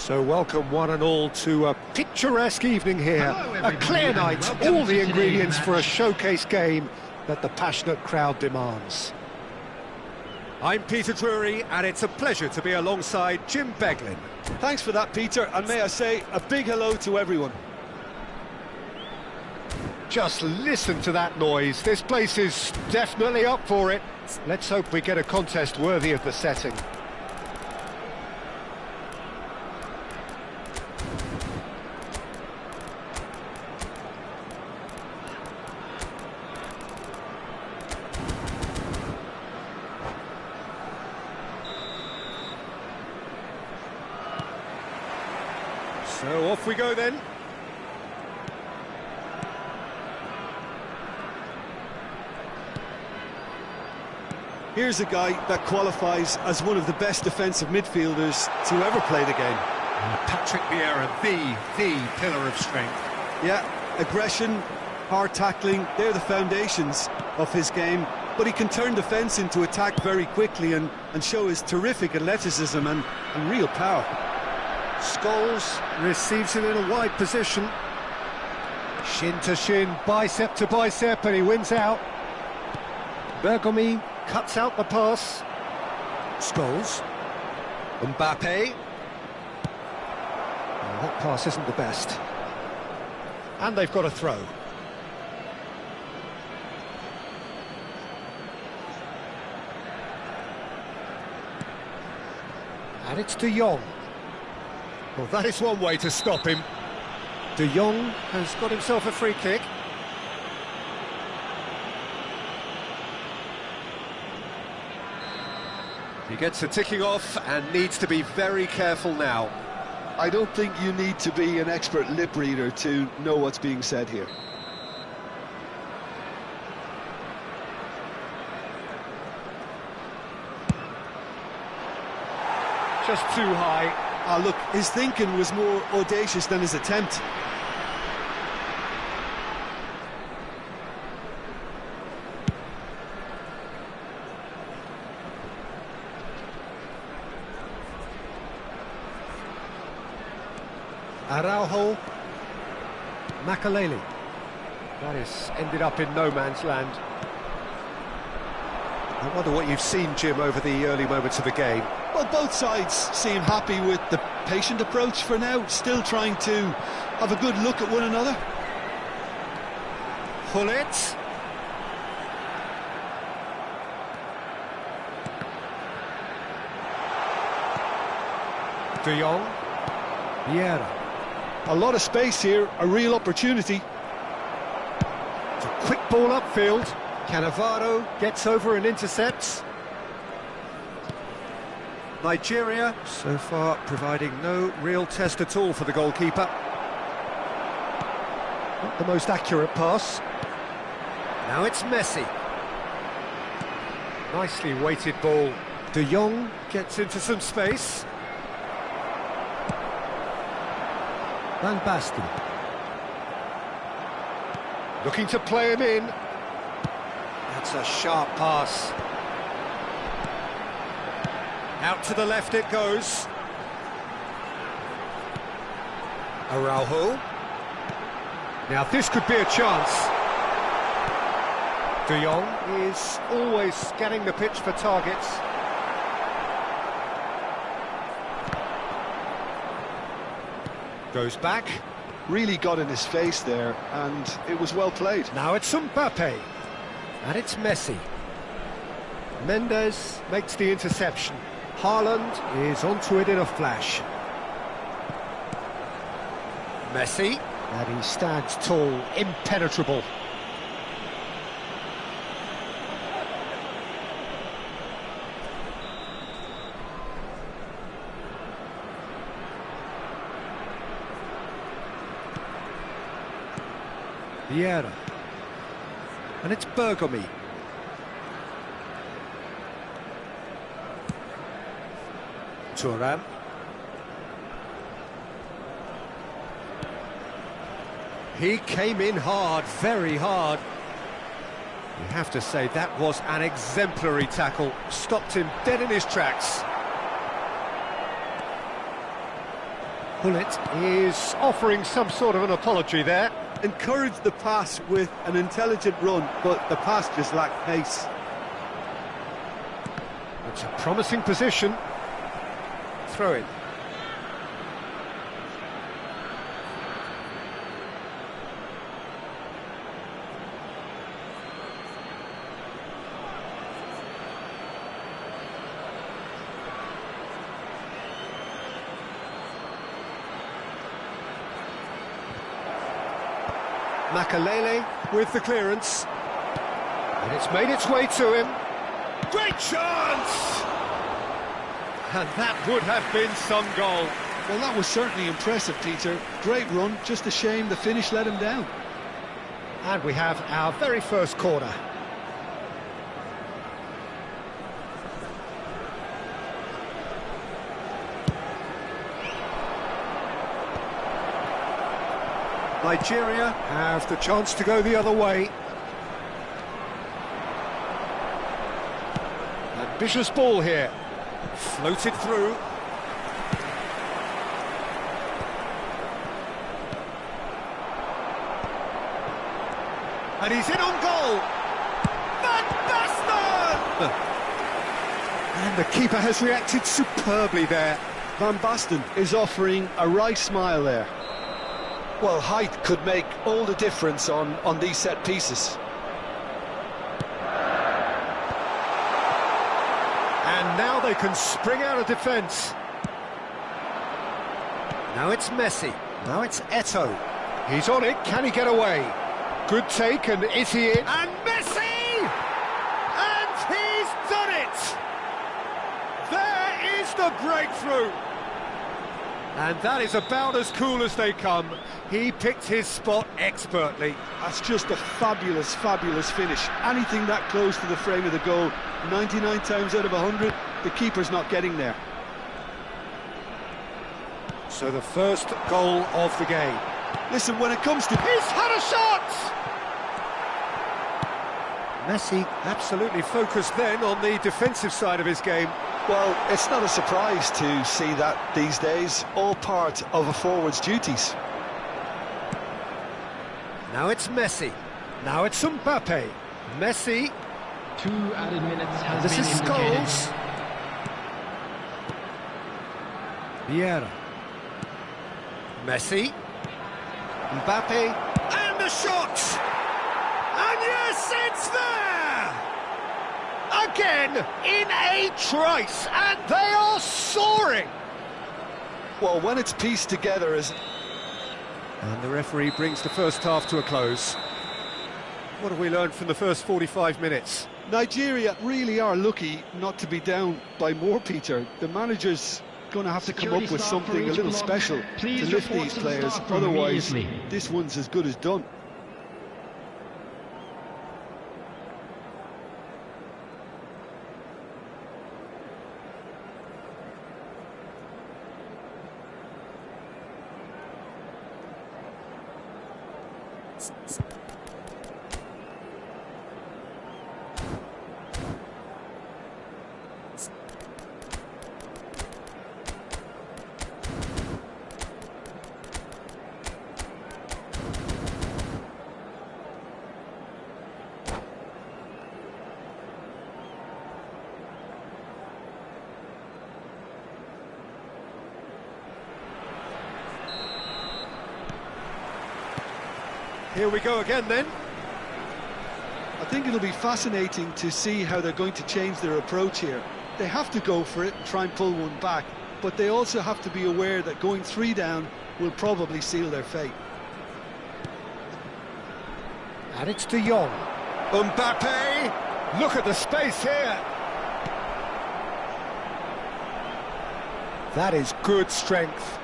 So welcome one and all to a picturesque evening here, a clear night, all the ingredients for a showcase game that the passionate crowd demands. I'm Peter Drury, and it's a pleasure to be alongside Jim Beglin. Thanks for that, Peter, and may I say a big hello to everyone. Just listen to that noise, this place is definitely up for it. Let's hope we get a contest worthy of the setting. So off we go then. Here's a guy that qualifies as one of the best defensive midfielders to ever play the game. Patrick Vieira, the pillar of strength. Yeah, aggression, hard tackling, they're the foundations of his game. But he can turn defence into attack very quickly and show his terrific athleticism and real power. Scholes receives it in a wide position. Shin to shin, bicep to bicep, and he wins out. Bergomi cuts out the pass. Scholes. Mbappe. Oh, that pass isn't the best. And they've got a throw. And it's De Jong. Well, that is one way to stop him. De Jong has got himself a free kick. He gets a ticking off and needs to be very careful now. I don't think you need to be an expert lip reader to know what's being said here. Just too high. Ah, look, his thinking was more audacious than his attempt. Araujo. Makaleli. That is ended up in no man's land. I wonder what you've seen, Jim, over the early moments of the game. Well, both sides seem happy with the patient approach for now, still trying to have a good look at one another. Gullit. De Jong. Vieira. A lot of space here, a real opportunity. It's a quick ball upfield. Cannavaro gets over and intercepts. Nigeria, so far, providing no real test at all for the goalkeeper. Not the most accurate pass. Now it's Messi. Nicely weighted ball. De Jong Gets into some space. Van Basten. Looking to play him in. That's a sharp pass. Out to the left it goes. Araujo. Now this could be a chance. De Jong is always scanning the pitch for targets. Goes back. Really got in his face there, and it was well played. Now it's Mbappe. And it's Messi. Mendes makes the interception. Haaland is onto it in a flash. Messi. And he stands tall, impenetrable. Vieira. And it's Bergomi. Thuram. He came in hard, very hard. You have to say that was an exemplary tackle. Stopped him dead in his tracks. Gullit is offering some sort of an apology there. Encouraged the pass with an intelligent run, but the pass just lacked pace. It's a promising position. Throw it. Makalele with the clearance. And it's made its way to him. Great chance! And that would have been some goal. Well, that was certainly impressive, Peter. Great run, just a shame the finish let him down. And we have our very first corner. Nigeria Have the chance to go the other way. Ambitious ball here. floated through. And he's in on goal. Van Basten! And the keeper has reacted superbly there. Van Basten is offering a wry smile there. Well, height could make all the difference on these set pieces. And now they can spring out of defence. Now it's Messi. Now it's Eto'o. He's on it, can he get away? Good take, and is he in? And Messi! And he's done it! There is the breakthrough! And that is about as cool as they come. He picked his spot expertly. That's just a fabulous, fabulous finish. Anything that close to the frame of the goal, 99 times out of 100, the keeper's not getting there. So the first goal of the game. Listen, when it comes to... He's had a shot! Messi Absolutely focused then on the defensive side of his game. Well, it's not a surprise to see that these days, all part of a forward's duties. Now it's Messi. Now it's Mbappe. Messi. 2 added minutes has This been is indicated. Scholes. Vieira. Messi. Mbappe. And the shot! And yes, it's there! Again, in a trice, and they are soaring! Well, when it's pieced together as... And the referee brings the first half to a close. What have we learned from the first 45 minutes? Nigeria really are lucky not to be down by more, Peter. The manager's going to have to come up with something a little special to lift these players. Otherwise, this one's as good as done. Here we go again then. I think it'll be fascinating to see how they're going to change their approach here. They have to go for it and try and pull one back, but they also have to be aware that going 3 down will probably seal their fate. And it's De Jong. Mbappe! Look at the space here! That is good strength.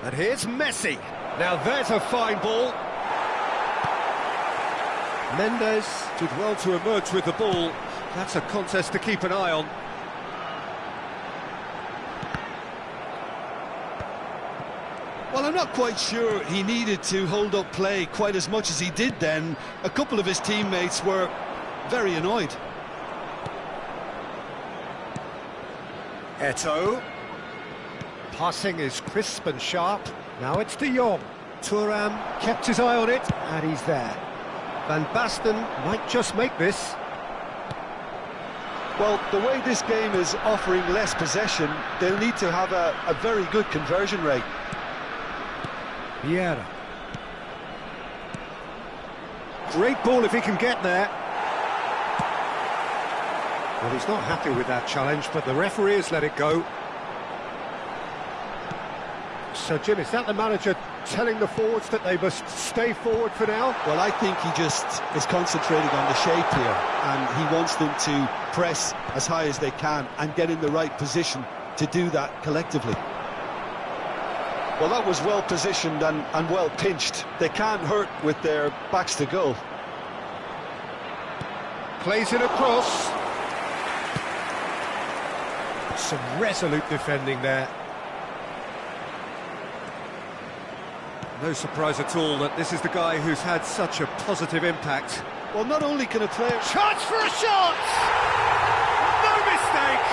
And here's Messi. Now there's a fine ball. Mendes did well to emerge with the ball. That's a contest to keep an eye on. Well, I'm not quite sure he needed to hold up play quite as much as he did then. A couple of his teammates were very annoyed. Eto'o. Passing is crisp and sharp. Now it's De Jong. Thuram kept his eye on it, and he's there. Van Basten might just make this. Well, the way this game is offering less possession, they'll need to have a very good conversion rate. Vieira. Great ball if he can get there. Well, he's not happy with that challenge, but the referee has let it go. So, Jim, is that the manager telling the forwards that they must stay forward for now? Well, I think he just is concentrating on the shape here, and he wants them to press as high as they can and get in the right position to do that collectively. Well, that was well positioned and well pinched. They can't hurt with their backs to goal. Plays it across. Some resolute defending there. No surprise at all that this is the guy who's had such a positive impact. Well, not only can a player... Chance for a shot! No mistake!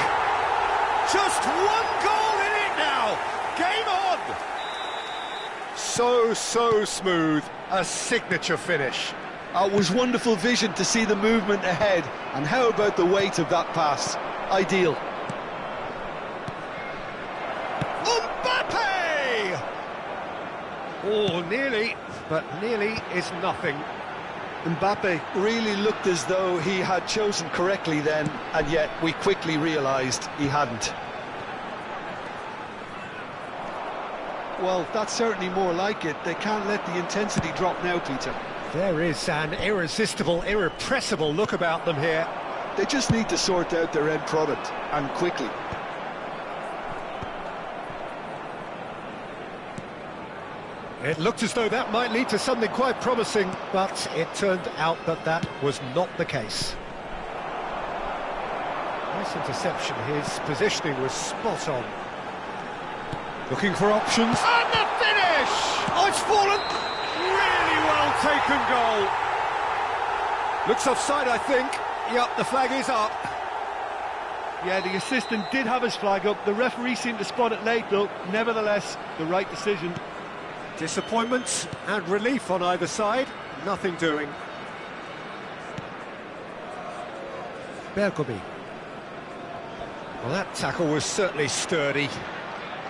Just one goal in it now! Game on! So smooth. A signature finish. It was wonderful vision to see the movement ahead. And how about the weight of that pass? Ideal. Mbappe! Oh, nearly, but nearly is nothing. Mbappe really looked as though he had chosen correctly then, and yet we quickly realised he hadn't. Well, that's certainly more like it. They can't let the intensity drop now, Peter. There is an irresistible, irrepressible look about them here. They just need to sort out their end product, and quickly. It looked as though that might lead to something quite promising, but it turned out that that was not the case. Nice interception. His positioning was spot on. Looking for options. And the finish! Oh, it's fallen! Really well taken goal. Looks offside, I think. Yep, the flag is up. Yeah, the assistant did have his flag up. The referee seemed to spot it late, though. Nevertheless, the right decision. Disappointment and relief on either side, nothing doing. Bergomi. Well, that tackle was certainly sturdy.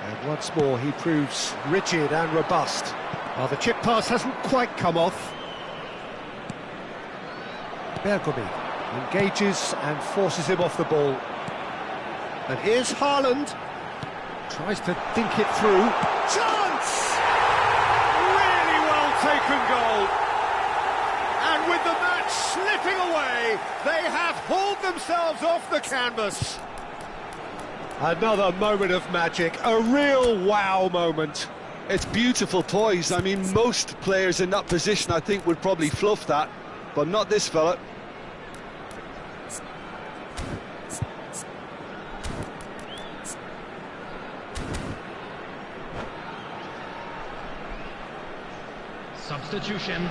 And once more he proves rigid and robust. Well, the chip pass hasn't quite come off. Bergomi engages and forces him off the ball. And here's Haaland. Tries to think it through. Chance! Really well taken goal. And with the match slipping away, they have hauled themselves off the canvas. Another moment of magic, a real wow moment. It's beautiful poise. I mean, most players in that position, I think, would probably fluff that, but not this fella. Substitution.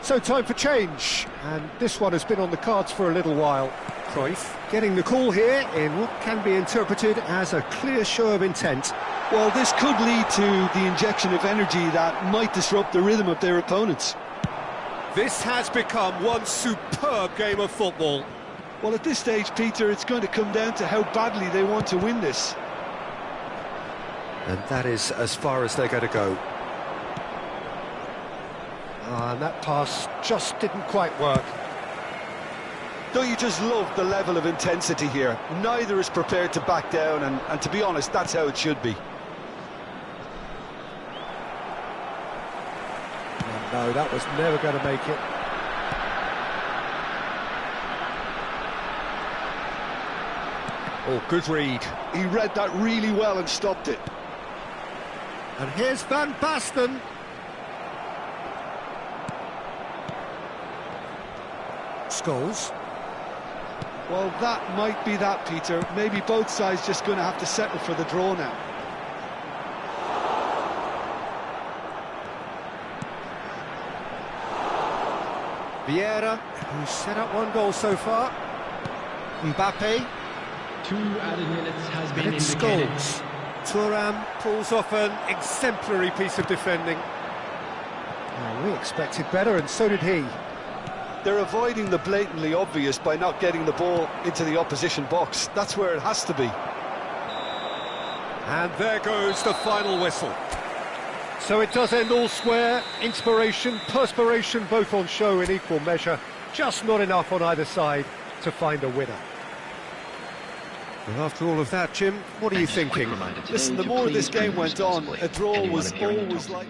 So time for change, and this one has been on the cards for a little while. Cruyff getting the call here in what can be interpreted as a clear show of intent. Well, this could lead to the injection of energy that might disrupt the rhythm of their opponents. This has become one superb game of football. Well, at this stage, Peter, it's going to come down to how badly they want to win this. And that is as far as they're going to go. And that pass just didn't quite work. Don't you just love the level of intensity here? Neither is prepared to back down, and to be honest, that's how it should be. Oh, no, that was never going to make it. Oh, good read. He read that really well and stopped it. And here's Van Basten. Scholes. Well, that might be that, Peter. Maybe both sides just going to have to settle for the draw now. Vieira, who's set up one goal so far. Mbappe. 2 added minutes has been And it's indicated. Scholes. Thuram pulls off an exemplary piece of defending. Well, we expected better, and so did he. They're avoiding the blatantly obvious by not getting the ball into the opposition box. That's where it has to be. And there goes the final whistle. So it does end all square. Inspiration, perspiration, both on show in equal measure. Just not enough on either side to find a winner. Well, after all of that, Jim, what are you thinking? Listen, the more this game went on, a draw was always like...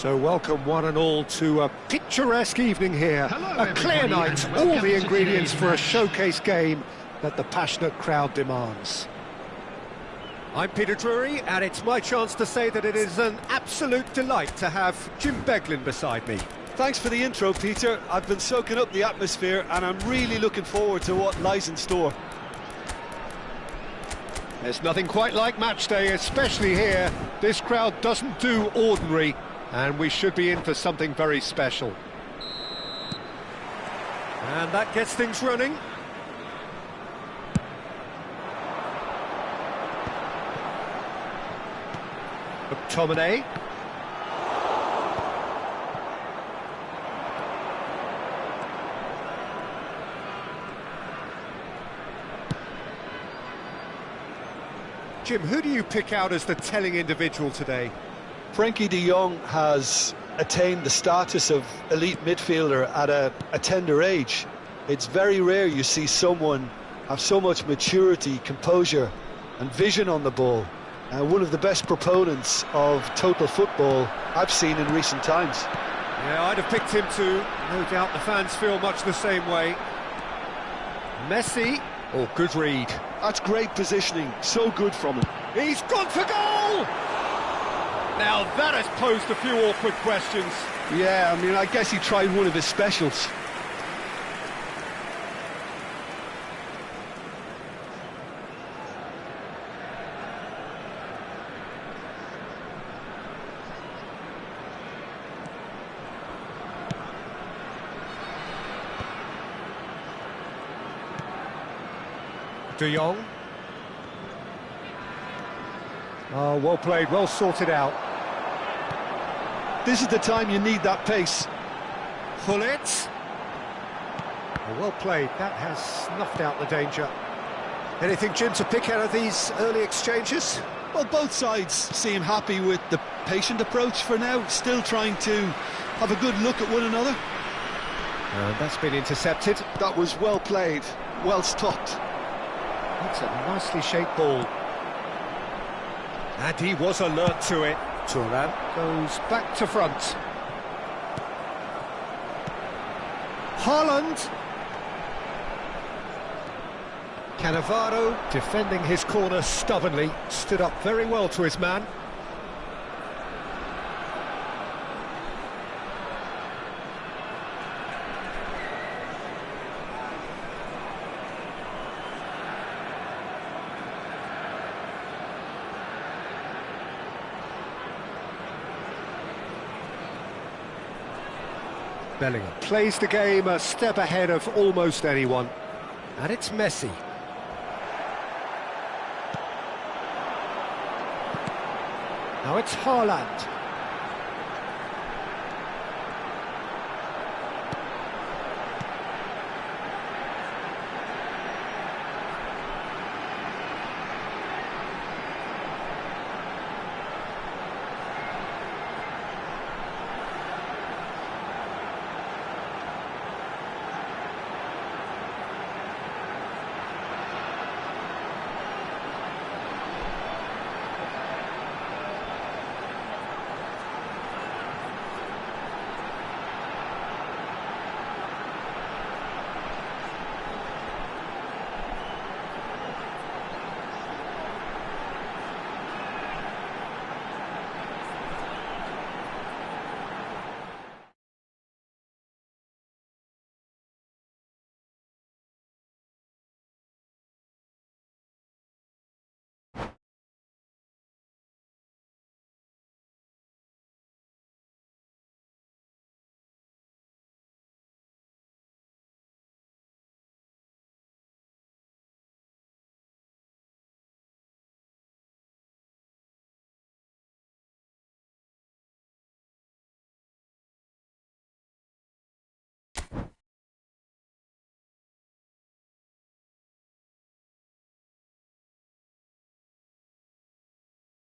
So welcome one and all to a picturesque evening here. Hello, A clear everybody, night, and all welcome the to ingredients today's for a match. showcase game that the passionate crowd demands. I'm Peter Drury, and it's my chance to say that it is an absolute delight to have Jim Beglin beside me. Thanks for the intro, Peter. I've been soaking up the atmosphere and I'm really looking forward to what lies in store. There's nothing quite like match day, especially here. This crowd doesn't do ordinary, and we should be in for something very special. And that gets things running. McTominay. Jim, who do you pick out as the telling individual today? Frankie de Jong has attained the status of elite midfielder at a tender age. It's very rare you see someone have so much maturity, composure and vision on the ball. One of the best proponents of total football I've seen in recent times. Yeah, I'd have picked him too. No doubt the fans feel much the same way. Messi. Oh, good read. That's great positioning, so good from him. He's gone for goal! Now that has posed a few awkward questions. Yeah, I mean, I guess he tried one of his specials. De Jong. Oh, well played, well sorted out. This is the time you need that pace. Gullit. Oh, well played, that has snuffed out the danger. Anything, Jim, to pick out of these early exchanges? Well, both sides seem happy with the patient approach for now, still trying to have a good look at one another. And that's been intercepted. That was well played, well stopped. That's a nicely shaped ball. And he was alert to it. Thuram goes back to front. Haaland. Cannavaro defending his corner stubbornly, stood up very well to his man. Bellingham plays the game a step ahead of almost anyone. And it's Messi. Now it's Haaland.